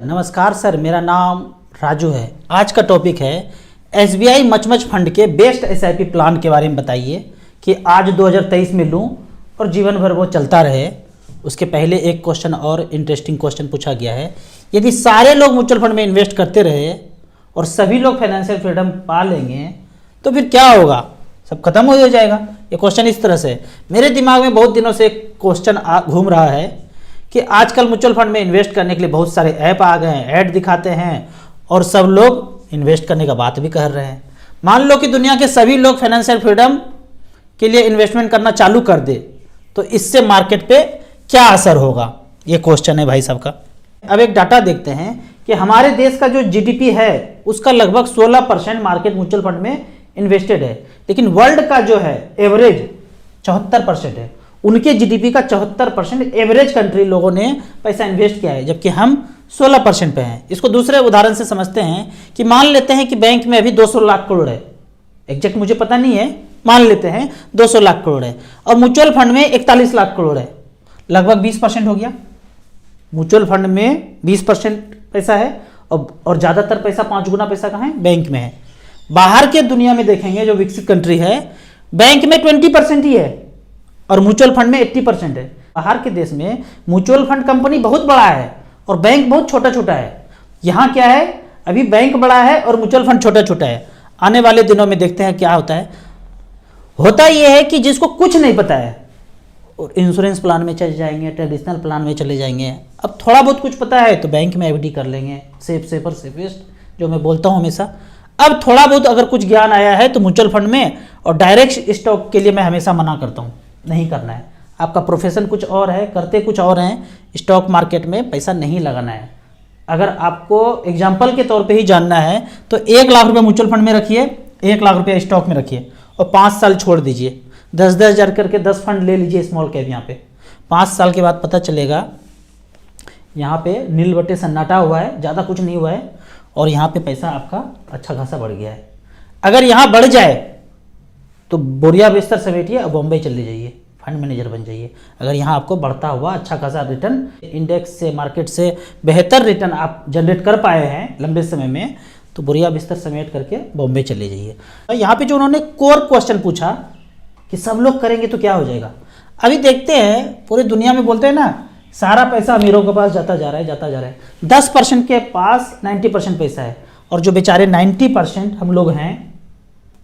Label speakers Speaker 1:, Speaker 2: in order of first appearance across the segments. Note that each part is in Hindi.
Speaker 1: नमस्कार सर, मेरा नाम राजू है। आज का टॉपिक है एसबीआई मचमच फंड के बेस्ट एसआईपी प्लान के बारे में बताइए कि आज 2023 में लूं और जीवन भर वो चलता रहे। उसके पहले एक क्वेश्चन और इंटरेस्टिंग क्वेश्चन पूछा गया है, यदि सारे लोग म्यूचुअल फंड में इन्वेस्ट करते रहे और सभी लोग फाइनेंशियल फ्रीडम पा लेंगे तो फिर क्या होगा, सब खत्म हो जाएगा। ये क्वेश्चन इस तरह से मेरे दिमाग में बहुत दिनों से क्वेश्चन घूम रहा है कि आजकल म्यूचुअल फंड में इन्वेस्ट करने के लिए बहुत सारे ऐप आ गए हैं, ऐड दिखाते हैं और सब लोग इन्वेस्ट करने का बात भी कर रहे हैं। मान लो कि दुनिया के सभी लोग फाइनेंशियल फ्रीडम के लिए इन्वेस्टमेंट करना चालू कर दे तो इससे मार्केट पे क्या असर होगा, ये क्वेश्चन है भाई साहब का। अब एक डाटा देखते हैं कि हमारे देश का जो जीडीपी है उसका लगभग 16% मार्केट म्यूचुअल फंड में इन्वेस्टेड है, लेकिन वर्ल्ड का जो है एवरेज 74% है। उनके जीडीपी का 74% एवरेज कंट्री लोगों ने पैसा इन्वेस्ट किया है, जबकि हम 16% पे हैं। इसको दूसरे उदाहरण से समझते हैं कि मान लेते हैं कि बैंक में अभी 200 लाख करोड़ है, एग्जैक्ट मुझे पता नहीं है, मान लेते हैं 200 लाख करोड़ है और म्यूचुअल फंड में 41 लाख करोड़ है, लगभग 20% हो गया। म्यूचुअल फंड में 20% पैसा है और ज़्यादातर पैसा 5 गुना पैसा कहाँ है, बैंक में है। बाहर के दुनिया में देखेंगे जो विकसित कंट्री है, बैंक में 20% ही है और म्यूचुअल फंड में 80% है। बाहर के देश में म्यूचुअल फंड कंपनी बहुत बड़ा है और बैंक बहुत छोटा छोटा है। यहाँ क्या है, अभी बैंक बड़ा है और म्यूचुअल फंड छोटा छोटा है। आने वाले दिनों में देखते हैं क्या होता है। होता यह है कि जिसको कुछ नहीं पता है और इंश्योरेंस प्लान में चले जाएंगे, ट्रेडिशनल प्लान में चले जाएंगे। अब थोड़ा बहुत कुछ पता है तो बैंक में एफडी कर लेंगे, सेफर सेफेस्ट जो मैं बोलता हूँ हमेशा। अब थोड़ा बहुत अगर कुछ ज्ञान आया है तो म्यूचुअल फंड में और डायरेक्ट स्टॉक के लिए मैं हमेशा मना करता हूँ, नहीं करना है। आपका प्रोफेशन कुछ और है, करते कुछ और हैं, स्टॉक मार्केट में पैसा नहीं लगाना है। अगर आपको एग्जाम्पल के तौर पे ही जानना है तो 1 लाख रुपये म्यूचुअल फंड में रखिए, 1 लाख रुपये स्टॉक में रखिए और 5 साल छोड़ दीजिए। 10-10 हज़ार करके 10 फंड ले लीजिए स्मॉल कैप। यहाँ पे 5 साल के बाद पता चलेगा यहाँ पे नील बटे सन्नाटा हुआ है, ज़्यादा कुछ नहीं हुआ है और यहाँ पे पैसा आपका अच्छा खासा बढ़ गया है। अगर यहाँ बढ़ जाए तो बोरिया बिस्तर समेटिए और बॉम्बे चले जाइए, फंड मैनेजर बन जाइए। अगर यहाँ आपको बढ़ता हुआ अच्छा खासा रिटर्न, इंडेक्स से मार्केट से बेहतर रिटर्न आप जनरेट कर पाए हैं लंबे समय में, तो बोरिया बिस्तर समेट करके बॉम्बे चले जाइए। यहाँ पे जो उन्होंने कोर क्वेश्चन पूछा कि सब लोग करेंगे तो क्या हो जाएगा, अभी देखते हैं। पूरी दुनिया में बोलते हैं ना, सारा पैसा अमीरों के पास जाता जा रहा है, जाता जा रहा है। 10% के पास 90% पैसा है और जो बेचारे 90% हम लोग हैं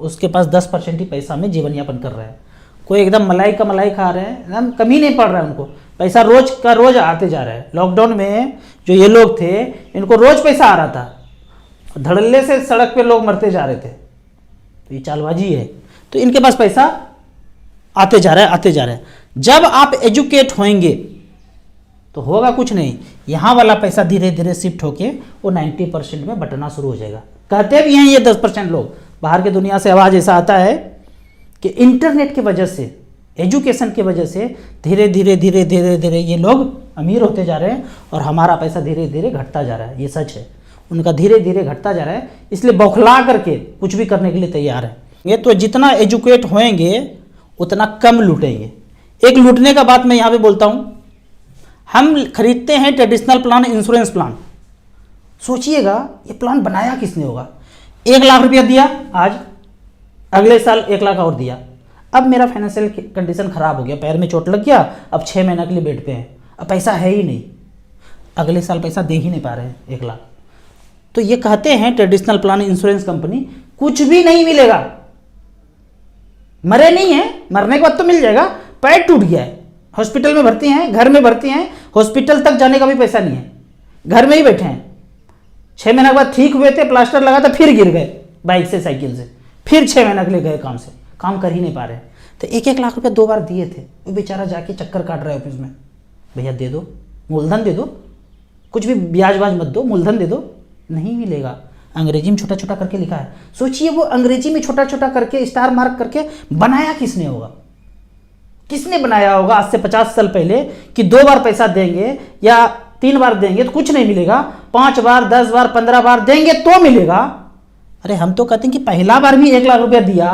Speaker 1: उसके पास 10% ही पैसा में जीवन यापन कर रहे हैं। कोई एकदम मलाई का मलाई खा रहे हैं, एकदम कमी नहीं पड़ रहा है उनको, पैसा रोज का रोज आते जा रहा है। लॉकडाउन में जो ये लोग थे इनको रोज पैसा आ रहा था, धड़ल्ले से सड़क पे लोग मरते जा रहे थे। तो ये चालबाजी है, तो इनके पास पैसा आते जा रहा है, आते जा रहा है। जब आप एजुकेट होंगे तो होगा कुछ नहीं, यहाँ वाला पैसा धीरे धीरे शिफ्ट होके वो 90% में बटना शुरू हो जाएगा। कहते भी हैं ये 10% लोग। बाहर की दुनिया से आवाज़ ऐसा आता है कि इंटरनेट की वजह से, एजुकेशन की वजह से धीरे धीरे धीरे धीरे धीरे ये लोग अमीर होते जा रहे हैं और हमारा पैसा धीरे धीरे घटता जा रहा है। ये सच है, उनका धीरे धीरे घटता जा रहा है, इसलिए बौखला करके कुछ भी करने के लिए तैयार है। ये तो जितना एजुकेट होएंगे उतना कम लूटेंगे। एक लूटने का बात मैं यहाँ पे बोलता हूँ, हम खरीदते हैं ट्रेडिशनल प्लान, इंश्योरेंस प्लान। सोचिएगा ये प्लान बनाया किसने होगा। 1 लाख रुपया दिया आज, अगले साल 1 लाख और दिया। अब मेरा फाइनेंशियल कंडीशन खराब हो गया, पैर में चोट लग गया, अब 6 महीने के लिए बेड पे हैं, अब पैसा है ही नहीं, अगले साल पैसा दे ही नहीं पा रहे हैं 1 लाख। तो ये कहते हैं ट्रेडिशनल प्लान इंश्योरेंस कंपनी कुछ भी नहीं मिलेगा। मरे नहीं है, मरने के बाद तो मिल जाएगा। पैर टूट गया है, हॉस्पिटल में भर्ती हैं, घर में भर्ती हैं, हॉस्पिटल तक जाने का भी पैसा नहीं है, घर में ही बैठे हैं। 6 महीने के बाद ठीक हुए थे, प्लास्टर लगा था, फिर गिर गए बाइक से, साइकिल से, फिर 6 महीने के लिए गए काम से, काम कर ही नहीं पा रहे। तो 1-1 लाख रुपया 2 बार दिए थे, वो बेचारा जाके चक्कर काट रहा है ऑफिस में, भैया दे दो, मूलधन दे दो, कुछ भी ब्याज वाज मत दो, मूलधन दे दो। नहीं मिलेगा। अंग्रेजी में छोटा छोटा करके लिखा है। सोचिए वो अंग्रेजी में छोटा छोटा करके स्टार मार्क करके बनाया किसने होगा, किसने बनाया होगा आज से 50 साल पहले कि 2 बार पैसा देंगे या 3 बार देंगे तो कुछ नहीं मिलेगा, 5 बार 10 बार 15 बार देंगे तो मिलेगा। अरे हम तो कहते हैं कि पहला बार भी 1 लाख रुपया दिया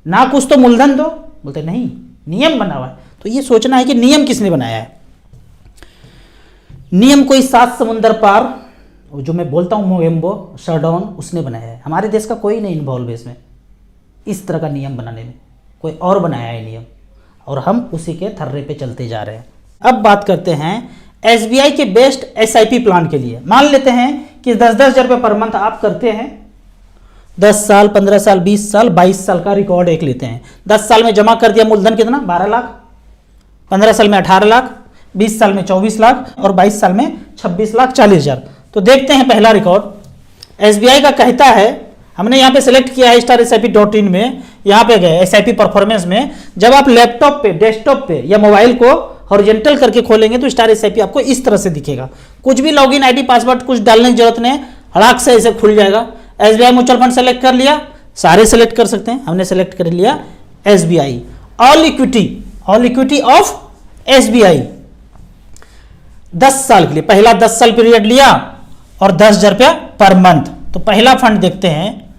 Speaker 1: ना, कुछ तो मूलधन दो। बोलते नहीं, नियम बना हुआ है। तो ये सोचना है कि नियम किसने बनाया है। नियम कोई 7 समुंदर पार, जो मैं बोलता हूँ मोगेम्बो शरडॉन, उसने बनाया है। हमारे देश का कोई नहीं इन्वॉल्व है इसमें, इस तरह का नियम बनाने में। कोई और बनाया है नियम और हम उसी के थर्रे पे चलते जा रहे हैं। अब बात करते हैं एसबीआई के बेस्ट एसआईपी प्लान के लिए। मान लेते हैं कि 10-10 हज़ार रुपये पर मंथ आप करते हैं, 10 साल, 15 साल, 20 साल, 22 साल का रिकॉर्ड एक लेते हैं। 10 साल में जमा कर दिया मूलधन कितना, 12 लाख, 15 साल में 18 लाख, 20 साल में 24 लाख और 22 साल में 26 लाख 40 हज़ार। तो देखते हैं पहला रिकॉर्ड। एसबीआई का कहता है, हमने यहाँ पे सेलेक्ट किया है StarSIP.in में, यहाँ पे गए SIP परफॉर्मेंस में। जब आप लैपटॉप पे, डेस्कटॉप पे या मोबाइल को हॉरिजॉन्टल करके खोलेंगे तो StarSIP आपको इस तरह से दिखेगा। कुछ भी लॉगिन आईडी पासवर्ड कुछ डालने की जरूरत नहीं, हड़ाक से ऐसे खुल जाएगा। एसबीआई म्यूचुअल फंड सेलेक्ट कर लिया, सारे सेलेक्ट कर सकते हैं, हमने सेलेक्ट कर लिया SBI. All equity of SBI 10 साल के लिए, पहला 10 साल पीरियड लिया और 10,000 रुपया पर मंथ। तो पहला फंड देखते हैं,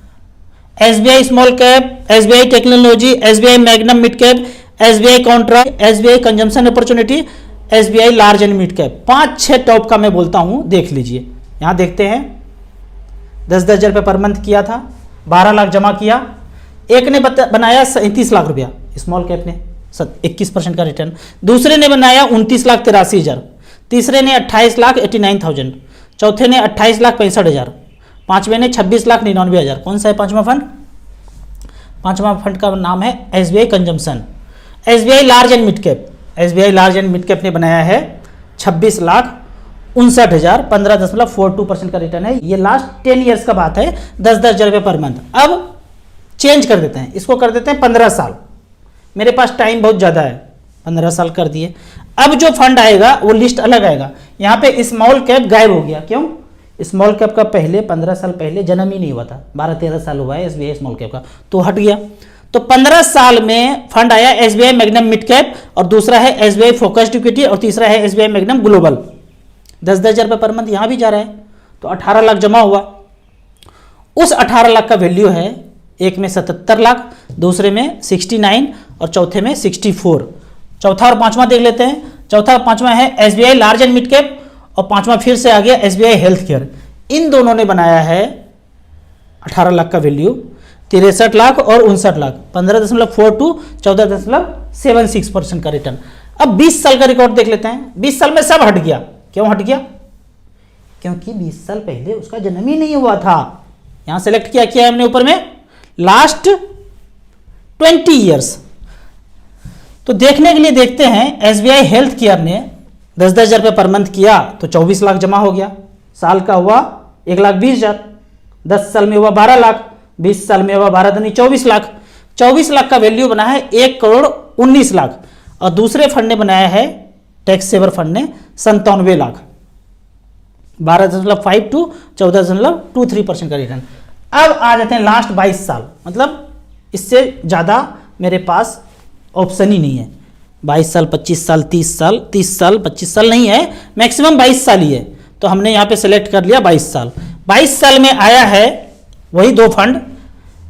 Speaker 1: SBI small cap, SBI technology, SBI magnum mid cap, SBI Contra, SBI consumption opportunity, SBI large and mid cap. 5-6 top का मैं बोलता हूं, देख लीजिए। यहां देखते हैं 10-10 हज़ार रुपये पर मंथ किया था, 12 लाख जमा किया। एक ने बनाया 37 लाख रुपया, स्मॉल कैप ने 21% का रिटर्न। दूसरे ने बनाया 29 लाख 83 हज़ार, तीसरे ने 28 लाख 89,000, चौथे ने 28 लाख 65 हज़ार, पांचवें ने 26 लाख 99 हज़ार। कौन सा है पांचवा फंड? पांचवा फंड का नाम है SBI consumption. SBI large and mid cap, SBI large and mid cap ने बनाया है 26 लाख 59 हज़ार, 15.42% का रिटर्न है। ये लास्ट 10 ईयर्स का बात है, 10-10 हज़ार रुपये पर मंथ। अब चेंज कर देते हैं, इसको कर देते हैं 15 साल। मेरे पास टाइम बहुत ज़्यादा है, 15 साल कर दिए। अब जो फंड आएगा वो लिस्ट अलग आएगा। यहाँ पे स्मॉल कैप गायब हो गया, क्यों? स्मॉल कैप का पहले 15 साल पहले जन्म ही नहीं हुआ था, 12-13 साल हुआ है एसबीआई स्मॉल कैप का, तो हट गया। तो 15 साल में फंड आया एसबीआई मैग्नम मिड कैप, और दूसरा है एसबीआई फोकस्ड इक्विटी, और तीसरा है एसबीआई मैग्नम ग्लोबल। 10-10 हज़ार रुपये पर मंथ यहाँ भी जा रहा है, तो 18 लाख जमा हुआ। उस 18 लाख का वैल्यू है, एक में 77 लाख, दूसरे में 69 और चौथे में 64। चौथा और पांचवा देख लेते हैं। चौथा और पांचवा है SBI large and mid cap, और पांचवा फिर से आ गया एसबीआई हेल्थ केयर। इन दोनों ने बनाया है 18 लाख का वैल्यू, 63 लाख और 59 लाख, 15.42, 14.76% का रिटर्न। अब 20 साल का रिकॉर्ड देख लेते हैं। 20 साल में सब हट गया। क्यों हट गया? क्योंकि 20 साल पहले उसका जन्म ही नहीं हुआ था। यहां सेलेक्ट किया है हमने ऊपर में लास्ट 20 ईयर्स। तो देखने के लिए देखते हैं, एसबीआई हेल्थ केयर ने 10-10 हज़ार रुपये पर मंथ किया तो 24 लाख जमा हो गया। साल का हुआ 1,20,000, 10 साल में हुआ 12 लाख, 20 साल में हुआ 12 दूनी 24 लाख। 24 लाख का वैल्यू बना है 1,19 लाख, और दूसरे फंड ने बनाया है टैक्स सेवर फंड ने 97 लाख, 12.5 to 14.23% का रिटर्न। अब आ जाते हैं लास्ट 22 साल, मतलब इससे ज़्यादा मेरे पास ऑप्शन ही नहीं है। 22 साल, 25 साल, 30 साल, 30 साल, 25 साल नहीं है, मैक्सिमम 22 साल ही है। तो हमने यहाँ पे सेलेक्ट कर लिया 22 साल। 22 साल में आया है वही दो फंड,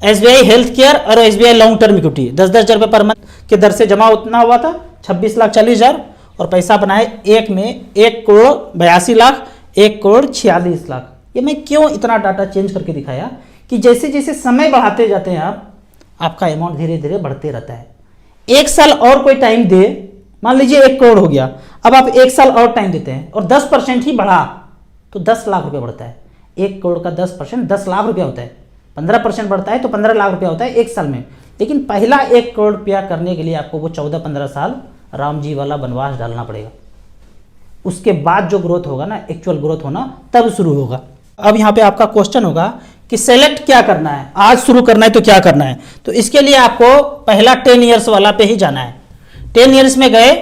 Speaker 1: एसबीआई हेल्थ केयर और एसबीआई लॉन्ग टर्म इक्विटी। 10-10 हज़ार रुपये पर मंथ के दर से जमा उतना हुआ था 26 लाख 40 हज़ार, और पैसा बनाए एक में 1,82,00,000, 1,46,00,000। ये मैं क्यों इतना डाटा चेंज करके दिखाया कि जैसे जैसे समय बढ़ाते जाते हैं आप, आपका अमाउंट धीरे धीरे बढ़ते रहता है। एक साल और कोई टाइम दे, मान लीजिए 1 करोड़ हो गया, अब आप 1 साल और टाइम देते हैं और 10% ही बढ़ा तो 10 लाख रुपये बढ़ता है। 1 करोड़ का 10% 10 लाख रुपया होता है। 15% बढ़ता है तो 15 लाख रुपया होता है 1 साल में। लेकिन पहला 1 करोड़ रुपया करने के लिए आपको वो 14-15 साल राम जी वाला वनवास डालना पड़ेगा। उसके बाद जो ग्रोथ होगा ना, एक्चुअल ग्रोथ होना तब शुरू होगा। अब यहाँ पे आपका क्वेश्चन होगा कि सेलेक्ट क्या करना है, आज शुरू करना है तो क्या करना है। तो इसके लिए आपको पहला 10 ईयर्स वाला पे ही जाना है। 10 ईयर्स में गए,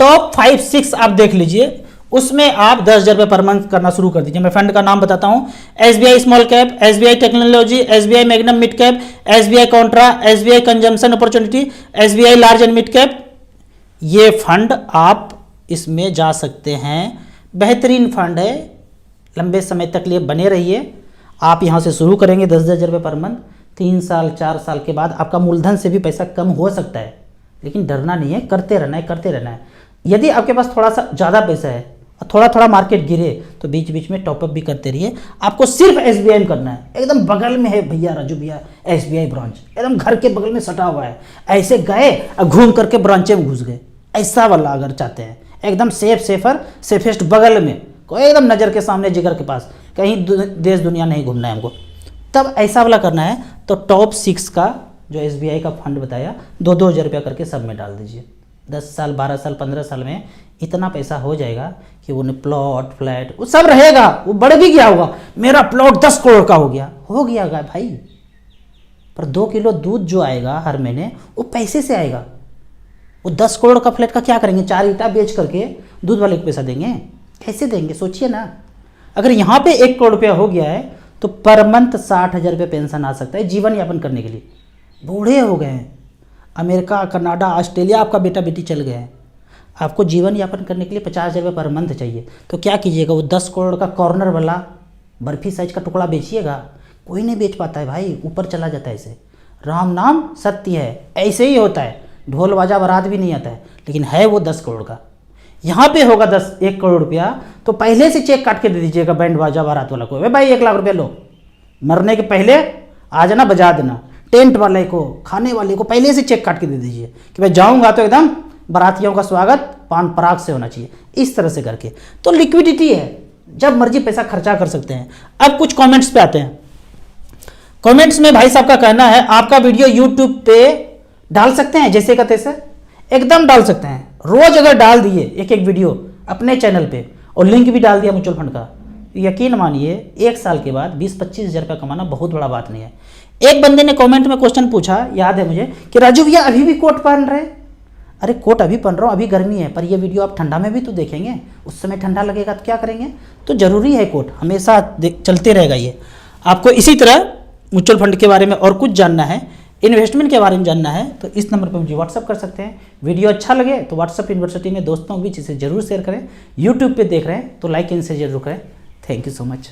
Speaker 1: टॉप 5-6 आप देख लीजिए, उसमें आप 10 हज़ार रुपये पर मंथ करना शुरू कर दीजिए। मैं फंड का नाम बताता हूँ, SBI small cap, SBI technology, SBI magnum mid cap, SBI Contra, SBI consumption opportunity, SBI large and mid cap. ये फंड आप इसमें जा सकते हैं, बेहतरीन फंड है, लंबे समय तक लिए बने रहिए। आप यहाँ से शुरू करेंगे 10-10 हज़ार रुपये पर मंथ, 3 साल 4 साल के बाद आपका मूलधन से भी पैसा कम हो सकता है, लेकिन डरना नहीं है, करते रहना है, करते रहना है। यदि आपके पास थोड़ा सा ज़्यादा पैसा है और थोड़ा थोड़ा मार्केट गिरे तो बीच बीच में टॉपअप भी करते रहिए। आपको सिर्फ एसबीआई में करना है, एकदम बगल में है भैया राजू भैया एसबीआई ब्रांच, एकदम घर के बगल में सटा हुआ है। ऐसे गए और घूम करके ब्रांचे में घुस गए, ऐसा वाला अगर चाहते हैं एकदम सेफेस्ट बगल में, कोई एकदम नज़र के सामने जिगर के पास, कहीं देश दुनिया नहीं घूमना है हमको, तब ऐसा वाला करना है। तो टॉप 6 का जो एसबीआई का फंड बताया 2-2 हज़ार रुपया करके सब में डाल दीजिए। 10 साल 12 साल 15 साल में इतना पैसा हो जाएगा कि वो प्लॉट फ्लैट वो सब रहेगा, वो बढ़ भी गया होगा। मेरा प्लॉट 10 करोड़ का हो गया भाई, पर 2 किलो दूध जो आएगा हर महीने वो पैसे से आएगा। वो 10 करोड़ का फ्लैट का क्या करेंगे? 4 ईंटा बेच करके दूध वाले को पैसा देंगे? कैसे देंगे? सोचिए ना। अगर यहाँ पे 1 करोड़ रुपया हो गया है तो पर मंथ 60,000 रुपये पेंशन आ सकता है जीवन यापन करने के लिए। बूढ़े हो गए हैं, अमेरिका कनाडा ऑस्ट्रेलिया आपका बेटा बेटी चल गए हैं, आपको जीवन यापन करने के लिए 50,000 रुपये पर मंथ चाहिए, तो क्या कीजिएगा? वो 10 करोड़ का कॉर्नर वाला बर्फी साइज का टुकड़ा बेचिएगा? कोई नहीं बेच पाता है भाई, ऊपर चला जाता है ऐसे। राम नाम सत्य है, ऐसे ही होता है, ढोल बाजा बारात भी नहीं आता है, लेकिन है वो 10 करोड़ का। यहाँ पे होगा 1 करोड़ रुपया तो पहले से चेक काट के दे दीजिएगा बैंड बाजा बारात वाला को, भाई 1 लाख रुपया लो, मरने के पहले आ जाना बजा देना। टेंट वाले को, खाने वाले को पहले से चेक काट के दे दीजिए कि भाई जाऊंगा तो एकदम बारातियों का स्वागत पान पराग से होना चाहिए, इस तरह से करके। तो लिक्विडिटी है, जब मर्जी पैसा खर्चा कर सकते हैं। अब कुछ कमेंट्स पे आते हैं। कमेंट्स में भाई साहब का कहना है आपका वीडियो यूट्यूब पे डाल सकते हैं जैसे का तैसे? एकदम डाल सकते हैं। रोज अगर डाल दिए एक वीडियो अपने चैनल पे और लिंक भी डाल दिया म्यूचुअल फंड का, यकीन मानिए 1 साल के बाद 20-25 हज़ार रुपया कमाना बहुत बड़ा बात नहीं है। एक बंदे ने कमेंट में क्वेश्चन पूछा, याद है मुझे, कि राजू भैया अभी भी कोट पहन रहे? अरे कोट अभी पहन रहा हूँ, अभी गर्मी है, पर ये वीडियो आप ठंडा में भी तो देखेंगे, उस समय ठंडा लगेगा तो क्या करेंगे? तो ज़रूरी है कोट, हमेशा चलते रहेगा ये। आपको इसी तरह म्यूचुअल फंड के बारे में और कुछ जानना है, इन्वेस्टमेंट के बारे में जानना है, तो इस नंबर पर मुझे व्हाट्सअप कर सकते हैं। वीडियो अच्छा लगे तो व्हाट्सअप यूनिवर्सिटी में दोस्तों के बीच इसे जरूर शेयर करें। यूट्यूब पे देख रहे हैं तो लाइक एंड शेयर जरूर करें। Thank you so much.